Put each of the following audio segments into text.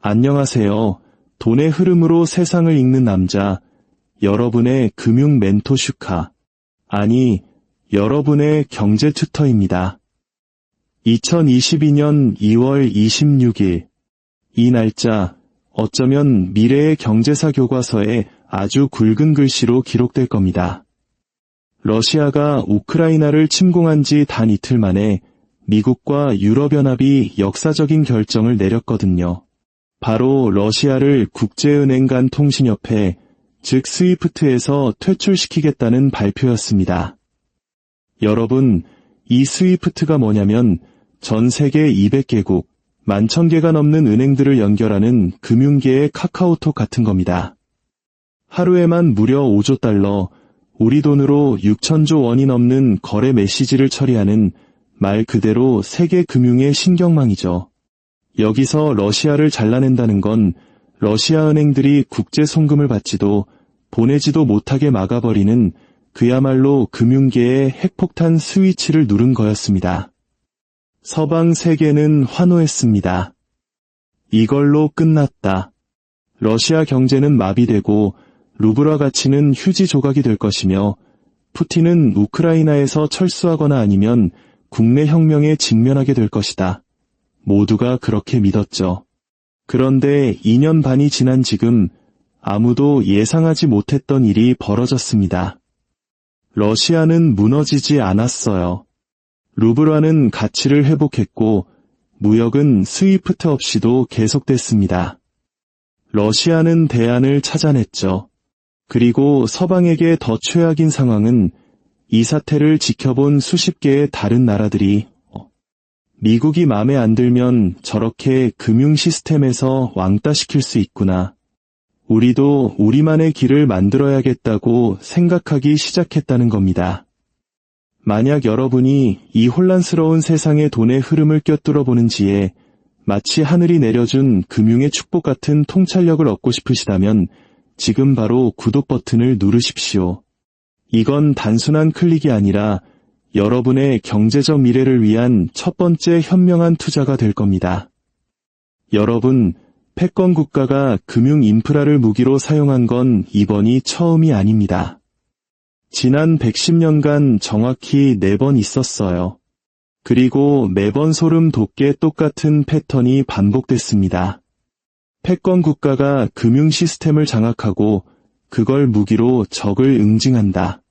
안녕하세요. 돈의 흐름으로 세상을 읽는 남자, 여러분의 금융 멘토 슈카, 아니, 여러분의 경제 튜터입니다. 2022년 2월 26일, 이 날짜, 어쩌면 미래의 경제사 교과서에 아주 굵은 글씨로 기록될 겁니다. 러시아가 우크라이나를 침공한 지 단 이틀 만에 미국과 유럽연합이 역사적인 결정을 내렸거든요. 바로 러시아를 국제은행 간 통신협회, 즉 스위프트에서 퇴출시키겠다는 발표였습니다. 여러분, 이 스위프트가 뭐냐면 전 세계 200개국, 11,000개가 넘는 은행들을 연결하는 금융계의 카카오톡 같은 겁니다. 하루에만 무려 5조 달러, 우리 돈으로 6천조 원이 넘는 거래 메시지를 처리하는 말 그대로 세계 금융의 신경망이죠. 여기서 러시아를 잘라낸다는 건 러시아 은행들이 국제 송금을 받지도 보내지도 못하게 막아버리는 그야말로 금융계의 핵폭탄 스위치를 누른 거였습니다. 서방 세계는 환호했습니다. 이걸로 끝났다. 러시아 경제는 마비되고 루블화 가치는 휴지 조각이 될 것이며 푸틴은 우크라이나에서 철수하거나 아니면 국내 혁명에 직면하게 될 것이다. 모두가 그렇게 믿었죠. 그런데 2년 반이 지난 지금 아무도 예상하지 못했던 일이 벌어졌습니다. 러시아는 무너지지 않았어요. 루블화는 가치를 회복했고 무역은 스위프트 없이도 계속됐습니다. 러시아는 대안을 찾아냈죠. 그리고 서방에게 더 최악인 상황은 이 사태를 지켜본 수십 개의 다른 나라들이 미국이 마음에 안 들면 저렇게 금융 시스템에서 왕따시킬 수 있구나. 우리도 우리만의 길을 만들어야겠다고 생각하기 시작했다는 겁니다. 만약 여러분이 이 혼란스러운 세상의 돈의 흐름을 꿰뚫어 보는 지에 마치 하늘이 내려준 금융의 축복 같은 통찰력을 얻고 싶으시다면 지금 바로 구독 버튼을 누르십시오. 이건 단순한 클릭이 아니라 여러분의 경제적 미래를 위한 첫 번째 현명한 투자가 될 겁니다. 여러분, 패권 국가가 금융 인프라를 무기로 사용한 건 이번이 처음이 아닙니다. 지난 110년간 정확히 4번 있었어요. 그리고 매번 소름 돋게 똑같은 패턴이 반복됐습니다. 패권 국가가 금융 시스템을 장악하고 그걸 무기로 적을 응징한다.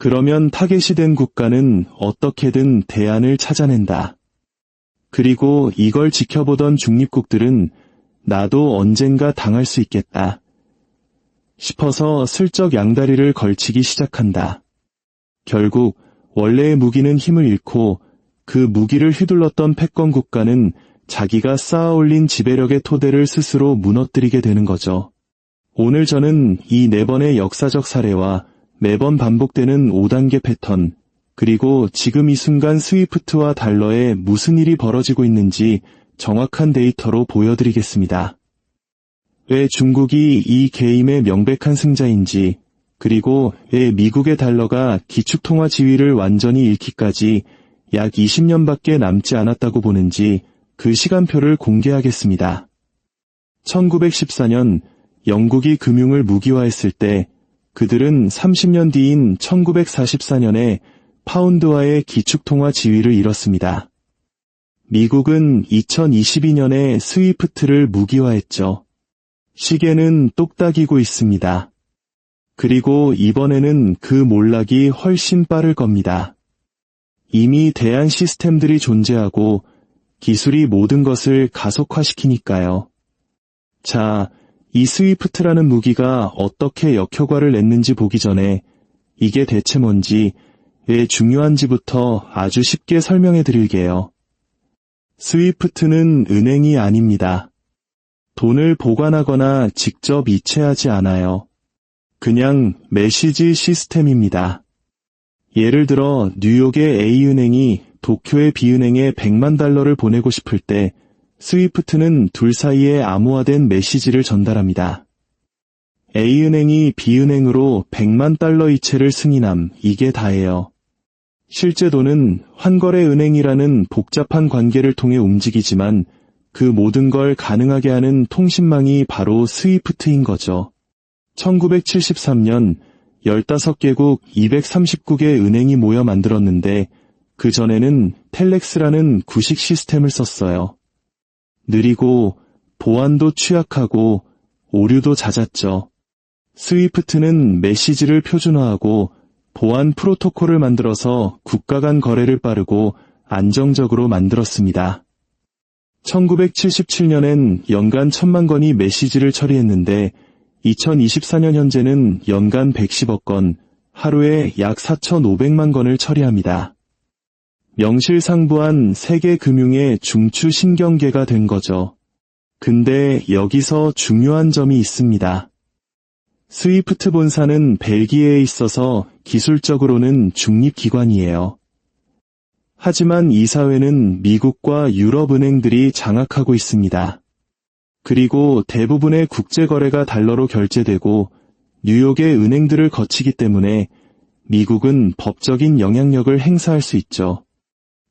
그러면 타겟이 된 국가는 어떻게든 대안을 찾아낸다. 그리고 이걸 지켜보던 중립국들은 나도 언젠가 당할 수 있겠다 싶어서 슬쩍 양다리를 걸치기 시작한다. 결국 원래의 무기는 힘을 잃고 그 무기를 휘둘렀던 패권 국가는 자기가 쌓아올린 지배력의 토대를 스스로 무너뜨리게 되는 거죠. 오늘 저는 이 4번의 역사적 사례와 매번 반복되는 5단계 패턴, 그리고 지금 이 순간 스위프트와 달러에 무슨 일이 벌어지고 있는지 정확한 데이터로 보여드리겠습니다. 왜 중국이 이 게임의 명백한 승자인지, 그리고 왜 미국의 달러가 기축통화 지위를 완전히 잃기까지 약 20년밖에 남지 않았다고 보는지 그 시간표를 공개하겠습니다. 1914년 영국이 금융을 무기화했을 때 그들은 30년 뒤인 1944년에 파운드화의 기축통화 지위를 잃었습니다. 미국은 2022년에 스위프트를 무기화했죠. 시계는 똑딱이고 있습니다. 그리고 이번에는 그 몰락이 훨씬 빠를 겁니다. 이미 대안 시스템들이 존재하고 기술이 모든 것을 가속화시키니까요. 자, 이 스위프트라는 무기가 어떻게 역효과를 냈는지 보기 전에 이게 대체 뭔지, 왜 중요한지부터 아주 쉽게 설명해 드릴게요. 스위프트는 은행이 아닙니다. 돈을 보관하거나 직접 이체하지 않아요. 그냥 메시지 시스템입니다. 예를 들어 뉴욕의 A은행이 도쿄의 B은행에 100만 달러를 보내고 싶을 때 스위프트는 둘 사이에 암호화된 메시지를 전달합니다. A은행이 B은행으로 100만 달러 이체를 승인함, 이게 다예요. 실제 돈은 환거래은행이라는 복잡한 관계를 통해 움직이지만 그 모든 걸 가능하게 하는 통신망이 바로 스위프트인 거죠. 1973년 15개국 239개 은행이 모여 만들었는데 그 전에는 텔렉스라는 구식 시스템을 썼어요. 느리고 보안도 취약하고 오류도 잦았죠. 스위프트는 메시지를 표준화하고 보안 프로토콜을 만들어서 국가 간 거래를 빠르고 안정적으로 만들었습니다. 1977년엔 연간 1000만 건이 메시지를 처리했는데 2024년 현재는 연간 110억 건, 하루에 약 4,500만 건을 처리합니다. 명실상부한 세계 금융의 중추 신경계가 된 거죠. 근데 여기서 중요한 점이 있습니다. 스위프트 본사는 벨기에에 있어서 기술적으로는 중립기관이에요. 하지만 이 사회는 미국과 유럽 은행들이 장악하고 있습니다. 그리고 대부분의 국제거래가 달러로 결제되고 뉴욕의 은행들을 거치기 때문에 미국은 법적인 영향력을 행사할 수 있죠.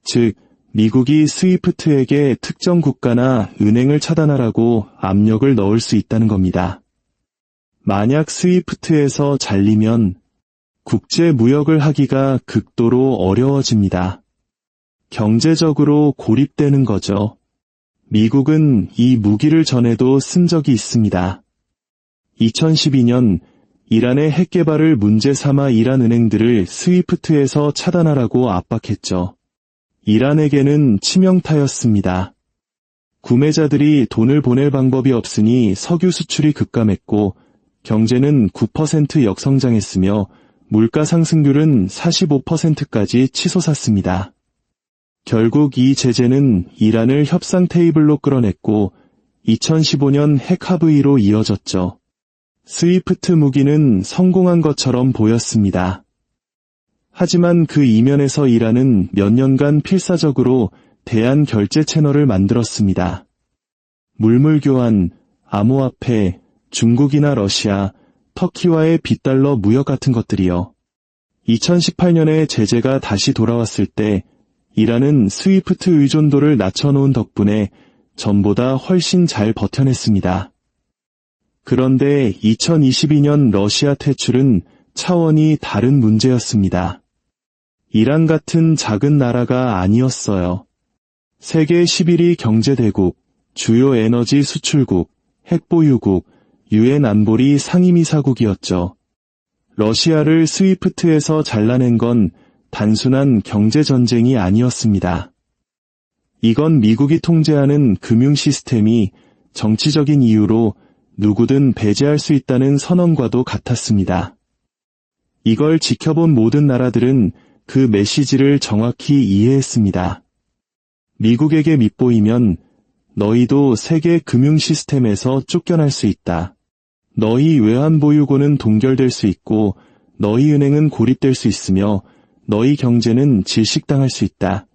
즉, 미국이 스위프트에게 특정 국가나 은행을 차단하라고 압력을 넣을 수 있다는 겁니다. 만약 스위프트에서 잘리면 국제 무역을 하기가 극도로 어려워집니다. 경제적으로 고립되는 거죠. 미국은 이 무기를 전에도 쓴 적이 있습니다. 2012년 이란의 핵 개발을 문제 삼아 이란 은행들을 스위프트에서 차단하라고 압박했죠. 이란에게는 치명타였습니다. 구매자들이 돈을 보낼 방법이 없으니 석유 수출이 급감했고 경제는 9% 역성장했으며 물가 상승률은 45%까지 치솟았습니다. 결국 이 제재는 이란을 협상 테이블로 끌어냈고 2015년 핵 합의로 이어졌죠. 스위프트 무기는 성공한 것처럼 보였습니다. 하지만 그 이면에서 이란은 몇 년간 필사적으로 대안 결제 채널을 만들었습니다. 물물 교환, 암호화폐, 중국이나 러시아, 터키와의 빗달러 무역 같은 것들이요. 2018년에 제재가 다시 돌아왔을 때 이란은 스위프트 의존도를 낮춰놓은 덕분에 전보다 훨씬 잘 버텨냈습니다. 그런데 2022년 러시아 퇴출은 차원이 다른 문제였습니다. 이란 같은 작은 나라가 아니었어요. 세계 11위 경제대국, 주요 에너지 수출국, 핵보유국, 유엔 안보리 상임이사국이었죠. 러시아를 스위프트에서 잘라낸 건 단순한 경제전쟁이 아니었습니다. 이건 미국이 통제하는 금융 시스템이 정치적인 이유로 누구든 배제할 수 있다는 선언과도 같았습니다. 이걸 지켜본 모든 나라들은 그 메시지를 정확히 이해했습니다. 미국에게 밉보이면 너희도 세계 금융 시스템에서 쫓겨날 수 있다. 너희 외환보유고는 동결될 수 있고 너희 은행은 고립될 수 있으며 너희 경제는 질식당할 수 있다.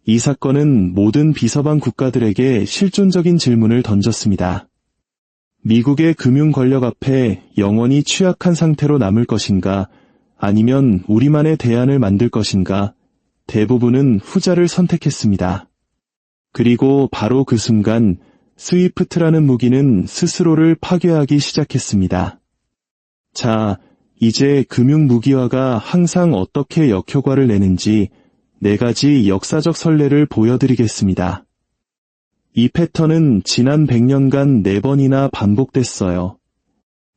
이 사건은 모든 비서방 국가들에게 실존적인 질문을 던졌습니다. 미국의 금융 권력 앞에 영원히 취약한 상태로 남을 것인가, 아니면 우리만의 대안을 만들 것인가, 대부분은 후자를 선택했습니다. 그리고 바로 그 순간 스위프트라는 무기는 스스로를 파괴하기 시작했습니다. 자, 이제 금융 무기화가 항상 어떻게 역효과를 내는지 4가지 역사적 선례를 보여드리겠습니다. 이 패턴은 지난 100년간 4번이나 반복됐어요.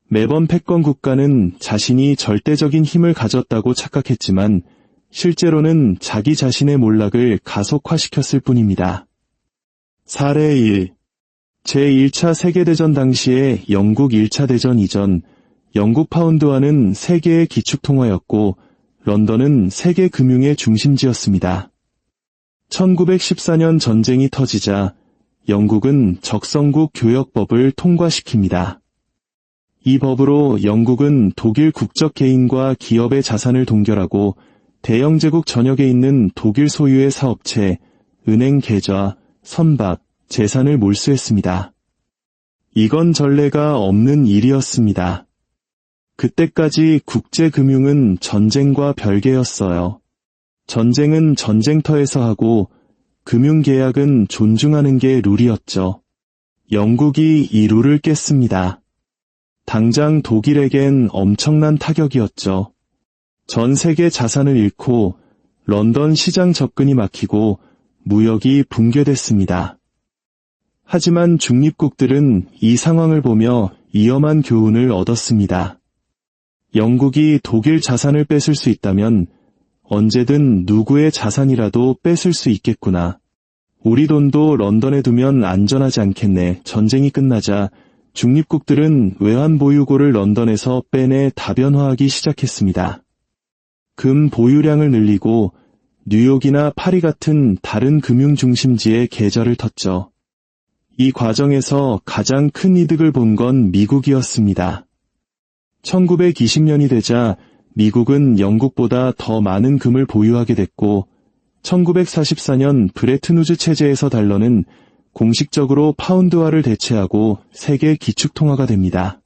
매번 패권 국가는 자신이 절대적인 힘을 가졌다고 착각했지만 실제로는 자기 자신의 몰락을 가속화시켰을 뿐입니다. 사례 1. 제1차 세계대전 당시에 영국 1차 대전 이전, 영국 파운드화는 세계의 기축통화였고 런던은 세계 금융의 중심지였습니다. 1914년 전쟁이 터지자 영국은 적성국 교역법을 통과시킵니다. 이 법으로 영국은 독일 국적 개인과 기업의 자산을 동결하고 대영제국 전역에 있는 독일 소유의 사업체, 은행 계좌, 선박, 재산을 몰수했습니다. 이건 전례가 없는 일이었습니다. 그때까지 국제금융은 전쟁과 별개였어요. 전쟁은 전쟁터에서 하고 금융계약은 존중하는 게 룰이었죠. 영국이 이 룰을 깼습니다. 당장 독일에겐 엄청난 타격이었죠. 전 세계 자산을 잃고 런던 시장 접근이 막히고 무역이 붕괴됐습니다. 하지만 중립국들은 이 상황을 보며 위험한 교훈을 얻었습니다. 영국이 독일 자산을 뺏을 수 있다면 언제든 누구의 자산이라도 뺏을 수 있겠구나. 우리 돈도 런던에 두면 안전하지 않겠네. 전쟁이 끝나자 중립국들은 외환보유고를 런던에서 빼내 다변화하기 시작했습니다. 금 보유량을 늘리고 뉴욕이나 파리 같은 다른 금융 중심지에 계절을 텄죠. 이 과정에서 가장 큰 이득을 본 건 미국이었습니다. 1920년이 되자 미국은 영국보다 더 많은 금을 보유하게 됐고 1944년 브레튼 우즈 체제에서 달러는 공식적으로 파운드화를 대체하고 세계 기축통화가 됩니다.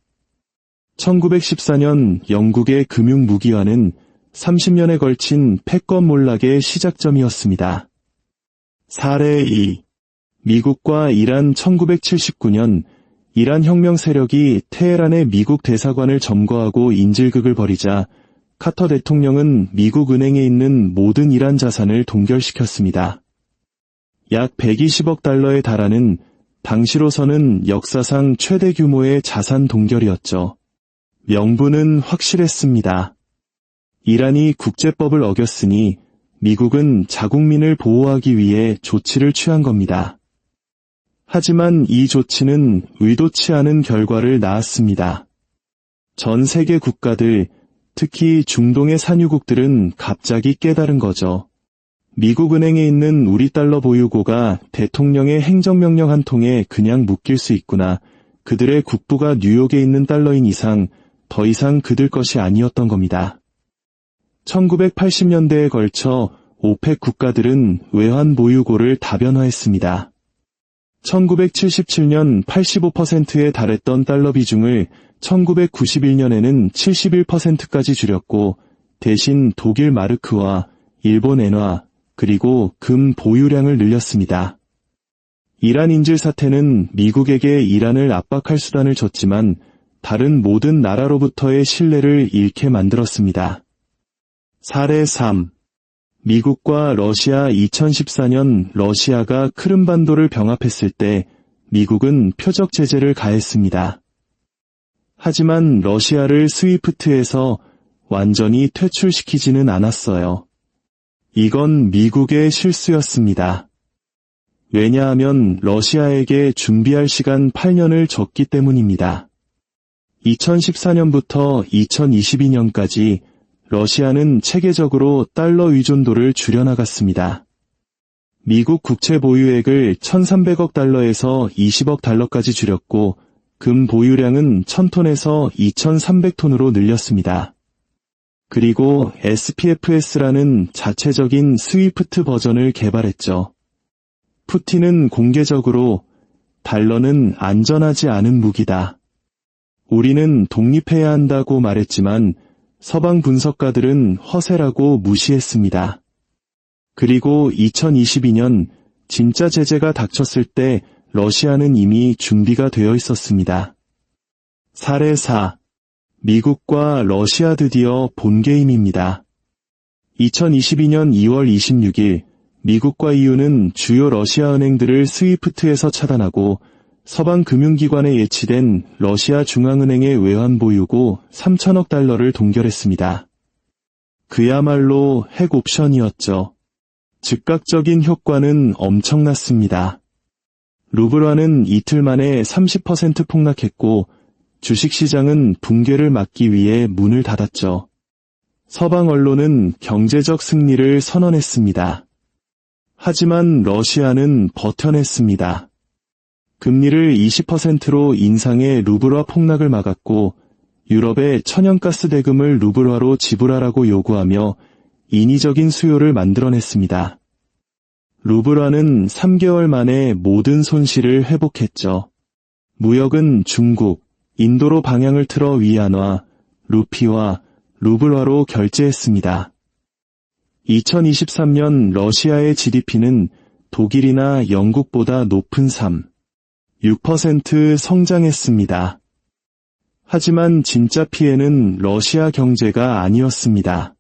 1914년 영국의 금융 무기화는 30년에 걸친 패권 몰락의 시작점이었습니다. 사례 2. 미국과 이란. 1979년 이란 혁명 세력이 테헤란의 미국 대사관을 점거하고 인질극을 벌이자 카터 대통령은 미국 은행에 있는 모든 이란 자산을 동결시켰습니다. 약 120억 달러에 달하는 당시로서는 역사상 최대 규모의 자산 동결이었죠. 명분은 확실했습니다. 이란이 국제법을 어겼으니 미국은 자국민을 보호하기 위해 조치를 취한 겁니다. 하지만 이 조치는 의도치 않은 결과를 낳았습니다. 전 세계 국가들, 특히 중동의 산유국들은 갑자기 깨달은 거죠. 미국 은행에 있는 우리 달러 보유고가 대통령의 행정명령 한 통에 그냥 묶일 수 있구나. 그들의 국부가 뉴욕에 있는 달러인 이상 더 이상 그들 것이 아니었던 겁니다. 1980년대에 걸쳐 오펙 국가들은 외환 보유고를 다변화했습니다. 1977년 85%에 달했던 달러 비중을 1991년에는 71%까지 줄였고 대신 독일 마르크와 일본 엔화 그리고 금 보유량을 늘렸습니다. 이란 인질 사태는 미국에게 이란을 압박할 수단을 줬지만 다른 모든 나라로부터의 신뢰를 잃게 만들었습니다. 사례 3. 미국과 러시아. 2014년 러시아가 크림반도를 병합했을 때 미국은 표적 제재를 가했습니다. 하지만 러시아를 스위프트에서 완전히 퇴출시키지는 않았어요. 이건 미국의 실수였습니다. 왜냐하면 러시아에게 준비할 시간 8년을 줬기 때문입니다. 2014년부터 2022년까지 러시아는 체계적으로 달러 의존도를 줄여나갔습니다. 미국 국채 보유액을 1,300억 달러에서 20억 달러까지 줄였고 금 보유량은 1,000톤에서 2,300톤으로 늘렸습니다. 그리고 SPFS라는 자체적인 스위프트 버전을 개발했죠. 푸틴은 공개적으로 달러는 안전하지 않은 무기다. 우리는 독립해야 한다고 말했지만 서방 분석가들은 허세라고 무시했습니다. 그리고 2022년 진짜 제재가 닥쳤을 때 러시아는 이미 준비가 되어 있었습니다. 사례 4. 미국과 러시아 드디어 본게임입니다. 2022년 2월 26일 미국과 EU는 주요 러시아 은행들을 스위프트에서 차단하고 서방 금융기관에 예치된 러시아 중앙은행의 외환 보유고 3천억 달러를 동결했습니다. 그야말로 핵 옵션이었죠. 즉각적인 효과는 엄청났습니다. 루블화는 이틀 만에 30% 폭락했고 주식시장은 붕괴를 막기 위해 문을 닫았죠. 서방 언론은 경제적 승리를 선언했습니다. 하지만 러시아는 버텨냈습니다. 금리를 20%로 인상해 루블화 폭락을 막았고 유럽의 천연가스 대금을 루블화로 지불하라고 요구하며 인위적인 수요를 만들어냈습니다. 루블화는 3개월 만에 모든 손실을 회복했죠. 무역은 중국, 인도로 방향을 틀어 위안화, 루피와 루블화로 결제했습니다. 2023년 러시아의 GDP는 독일이나 영국보다 높은 6% 성장했습니다. 하지만 진짜 피해는 러시아 경제가 아니었습니다.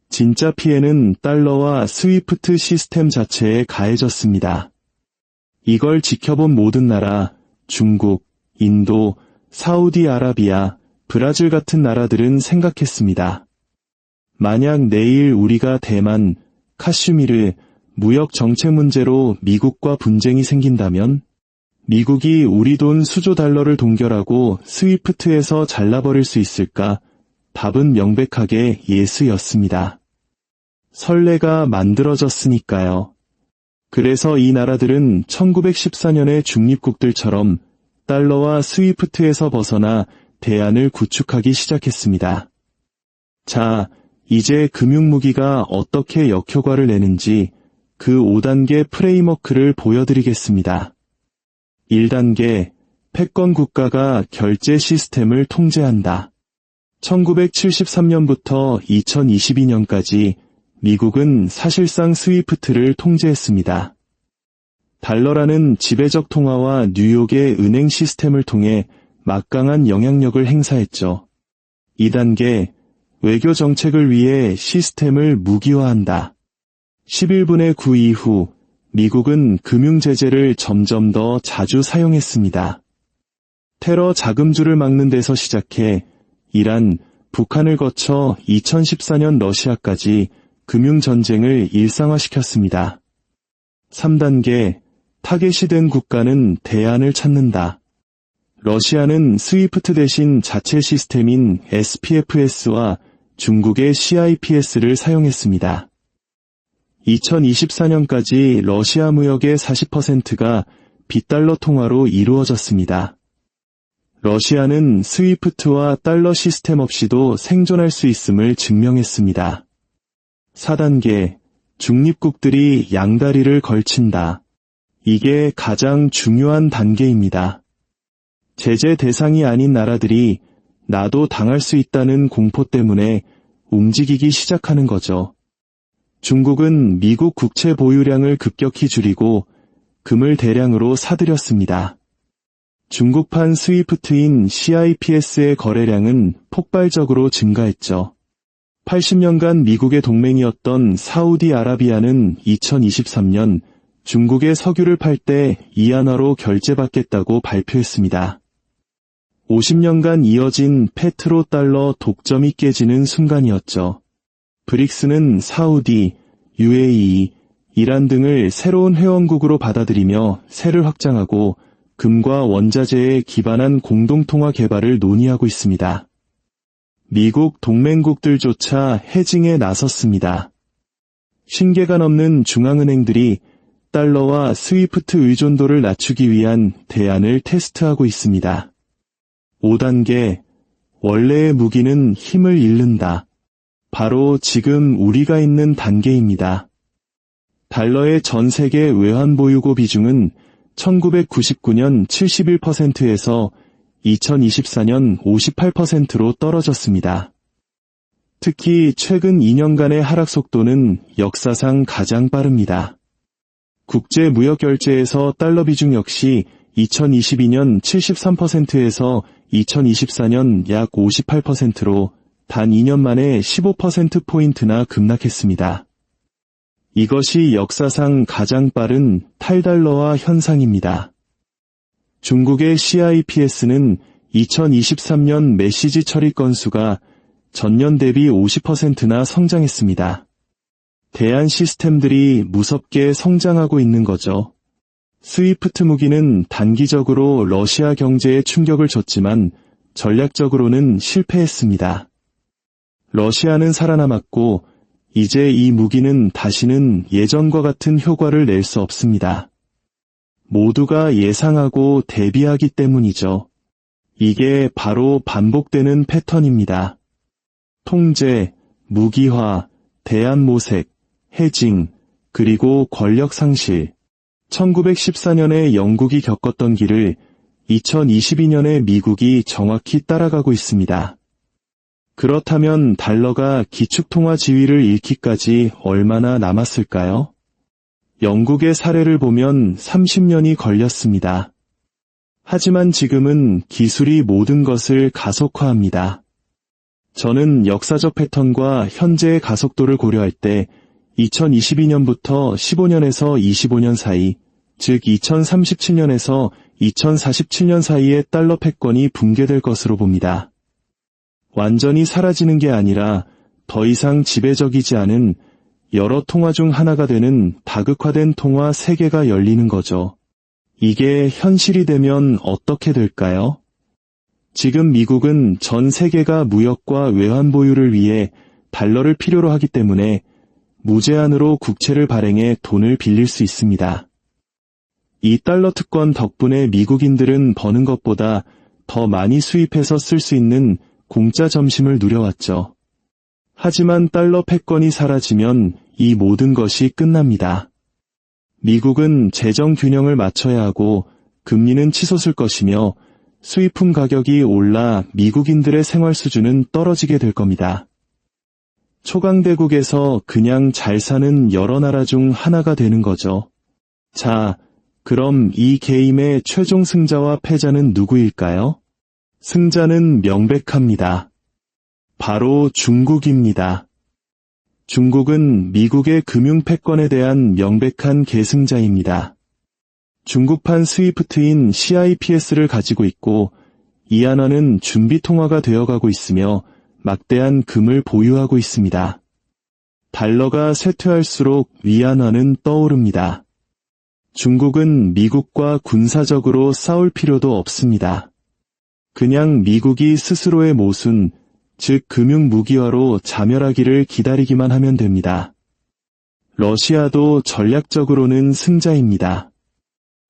진짜 피해는 달러와 스위프트 시스템 자체에 가해졌습니다. 이걸 지켜본 모든 나라, 중국, 인도, 사우디아라비아, 브라질 같은 나라들은 생각했습니다. 만약 내일 우리가 대만, 카슈미르, 무역 정책 문제로 미국과 분쟁이 생긴다면 미국이 우리 돈 수조 달러를 동결하고 스위프트에서 잘라버릴 수 있을까? 답은 명백하게 예스였습니다. 선례가 만들어졌으니까요. 그래서 이 나라들은 1914년의 중립국들처럼 달러와 스위프트에서 벗어나 대안을 구축하기 시작했습니다. 자, 이제 금융무기가 어떻게 역효과를 내는지 그 5단계 프레임워크를 보여드리겠습니다. 1단계, 패권 국가가 결제 시스템을 통제한다. 1973년부터 2022년까지 미국은 사실상 스위프트를 통제했습니다. 달러라는 지배적 통화와 뉴욕의 은행 시스템을 통해 막강한 영향력을 행사했죠. 2단계, 외교 정책을 위해 시스템을 무기화한다. 11분의 9 이후 미국은 금융제재를 점점 더 자주 사용했습니다. 테러 자금줄을 막는 데서 시작해 이란, 북한을 거쳐 2014년 러시아까지 금융전쟁을 일상화시켰습니다. 3단계, 타겟이 된 국가는 대안을 찾는다. 러시아는 스위프트 대신 자체 시스템인 SPFS와 중국의 CIPS를 사용했습니다. 2024년까지 러시아 무역의 40%가 빗달러 통화로 이루어졌습니다. 러시아는 스위프트와 달러 시스템 없이도 생존할 수 있음을 증명했습니다. 4단계, 중립국들이 양다리를 걸친다. 이게 가장 중요한 단계입니다. 제재 대상이 아닌 나라들이 나도 당할 수 있다는 공포 때문에 움직이기 시작하는 거죠. 중국은 미국 국채 보유량을 급격히 줄이고 금을 대량으로 사들였습니다. 중국판 스위프트인 CIPS의 거래량은 폭발적으로 증가했죠. 80년간 미국의 동맹이었던 사우디아라비아는 2023년 중국의 석유를 팔 때 이안화로 결제받겠다고 발표했습니다. 50년간 이어진 페트로달러 독점이 깨지는 순간이었죠. 브릭스는 사우디, UAE, 이란 등을 새로운 회원국으로 받아들이며 세를 확장하고 금과 원자재에 기반한 공동통화 개발을 논의하고 있습니다. 미국 동맹국들조차 해징에 나섰습니다. 신계가 넘는 중앙은행들이 달러와 스위프트 의존도를 낮추기 위한 대안을 테스트하고 있습니다. 5단계, 원래의 무기는 힘을 잃는다. 바로 지금 우리가 있는 단계입니다. 달러의 전 세계 외환보유고 비중은 1999년 71%에서 2024년 58%로 떨어졌습니다. 특히 최근 2년간의 하락 속도는 역사상 가장 빠릅니다. 국제 무역 결제에서 달러 비중 역시 2022년 73%에서 2024년 약 58%로 단 2년 만에 15%포인트나 급락했습니다. 이것이 역사상 가장 빠른 탈달러화 현상입니다. 중국의 CIPS는 2023년 메시지 처리 건수가 전년 대비 50%나 성장했습니다. 대안 시스템들이 무섭게 성장하고 있는 거죠. 스위프트 무기는 단기적으로 러시아 경제에 충격을 줬지만 전략적으로는 실패했습니다. 러시아는 살아남았고 이제 이 무기는 다시는 예전과 같은 효과를 낼 수 없습니다. 모두가 예상하고 대비하기 때문이죠. 이게 바로 반복되는 패턴입니다. 통제, 무기화, 대안 모색, 해징, 그리고 권력 상실. 1914년에 영국이 겪었던 길을 2022년에 미국이 정확히 따라가고 있습니다. 그렇다면 달러가 기축통화 지위를 잃기까지 얼마나 남았을까요? 영국의 사례를 보면 30년이 걸렸습니다. 하지만 지금은 기술이 모든 것을 가속화합니다. 저는 역사적 패턴과 현재의 가속도를 고려할 때 2022년부터 15년에서 25년 사이, 즉 2037년에서 2047년 사이에 달러 패권이 붕괴될 것으로 봅니다. 완전히 사라지는 게 아니라 더 이상 지배적이지 않은 여러 통화 중 하나가 되는 다극화된 통화 세계가 열리는 거죠. 이게 현실이 되면 어떻게 될까요? 지금 미국은 전 세계가 무역과 외환 보유를 위해 달러를 필요로 하기 때문에 무제한으로 국채를 발행해 돈을 빌릴 수 있습니다. 이 달러 특권 덕분에 미국인들은 버는 것보다 더 많이 수입해서 쓸 수 있는 공짜 점심을 누려왔죠. 하지만 달러 패권이 사라지면 이 모든 것이 끝납니다. 미국은 재정 균형을 맞춰야 하고 금리는 치솟을 것이며 수입품 가격이 올라 미국인들의 생활 수준은 떨어지게 될 겁니다. 초강대국에서 그냥 잘 사는 여러 나라 중 하나가 되는 거죠. 자, 그럼 이 게임의 최종 승자와 패자는 누구일까요? 승자는 명백합니다. 바로 중국입니다. 중국은 미국의 금융 패권에 대한 명백한 계승자입니다. 중국판 스위프트인 CIPS를 가지고 있고 이안화는 준비 통화가 되어가고 있으며 막대한 금을 보유하고 있습니다. 달러가 쇠퇴할수록 위안화는 떠오릅니다. 중국은 미국과 군사적으로 싸울 필요도 없습니다. 그냥 미국이 스스로의 모순, 즉 금융 무기화로 자멸하기를 기다리기만 하면 됩니다. 러시아도 전략적으로는 승자입니다.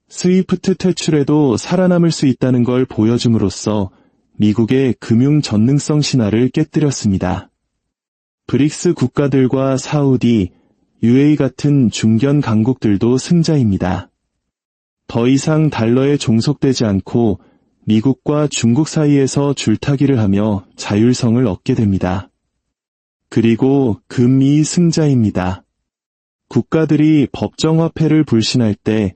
스위프트 퇴출에도 살아남을 수 있다는 걸 보여줌으로써 미국의 금융 전능성 신화를 깨뜨렸습니다. 브릭스 국가들과 사우디, UAE 같은 중견 강국들도 승자입니다. 더 이상 달러에 종속되지 않고 미국과 중국 사이에서 줄타기를 하며 자율성을 얻게 됩니다. 그리고 금이 승자입니다. 국가들이 법정화폐를 불신할 때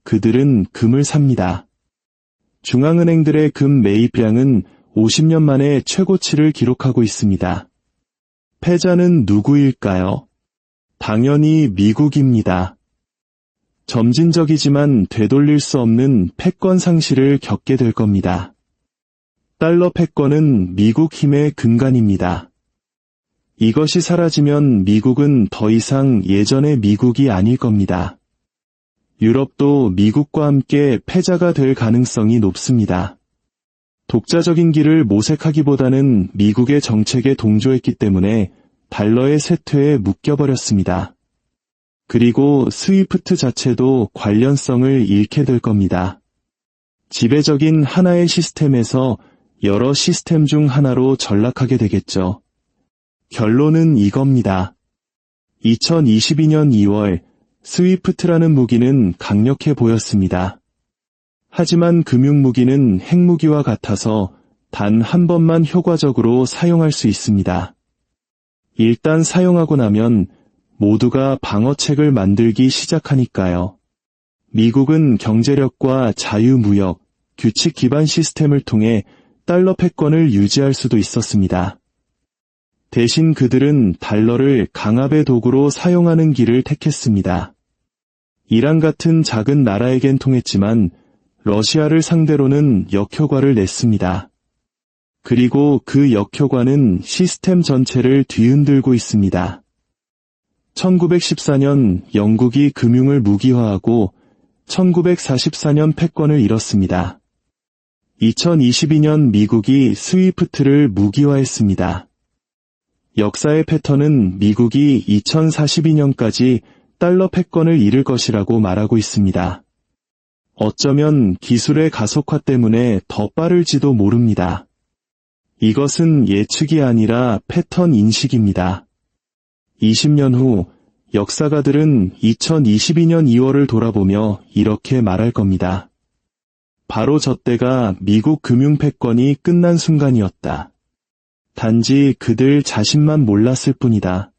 그들은 금을 삽니다. 중앙은행들의 금 매입량은 50년 만에 최고치를 기록하고 있습니다. 패자는 누구일까요? 당연히 미국입니다. 점진적이지만 되돌릴 수 없는 패권 상실을 겪게 될 겁니다. 달러 패권은 미국 힘의 근간입니다. 이것이 사라지면 미국은 더 이상 예전의 미국이 아닐 겁니다. 유럽도 미국과 함께 패자가 될 가능성이 높습니다. 독자적인 길을 모색하기보다는 미국의 정책에 동조했기 때문에 달러의 쇠퇴에 묶여버렸습니다. 그리고 스위프트 자체도 관련성을 잃게 될 겁니다. 지배적인 하나의 시스템에서 여러 시스템 중 하나로 전락하게 되겠죠. 결론은 이겁니다. 2022년 2월 스위프트라는 무기는 강력해 보였습니다. 하지만 금융무기는 핵무기와 같아서 단 한 번만 효과적으로 사용할 수 있습니다. 일단 사용하고 나면 모두가 방어책을 만들기 시작하니까요. 미국은 경제력과 자유무역, 규칙 기반 시스템을 통해 달러 패권을 유지할 수도 있었습니다. 대신 그들은 달러를 강압의 도구로 사용하는 길을 택했습니다. 이란 같은 작은 나라에겐 통했지만 러시아를 상대로는 역효과를 냈습니다. 그리고 그 역효과는 시스템 전체를 뒤흔들고 있습니다. 1914년 영국이 금융을 무기화하고 1944년 패권을 잃었습니다. 2022년 미국이 스위프트를 무기화했습니다. 역사의 패턴은 미국이 2042년까지 달러 패권을 잃을 것이라고 말하고 있습니다. 어쩌면 기술의 가속화 때문에 더 빠를지도 모릅니다. 이것은 예측이 아니라 패턴 인식입니다. 20년 후 역사가들은 2022년 2월을 돌아보며 이렇게 말할 겁니다. 바로 저 때가 미국 금융 패권이 끝난 순간이었다. 단지 그들 자신만 몰랐을 뿐이다.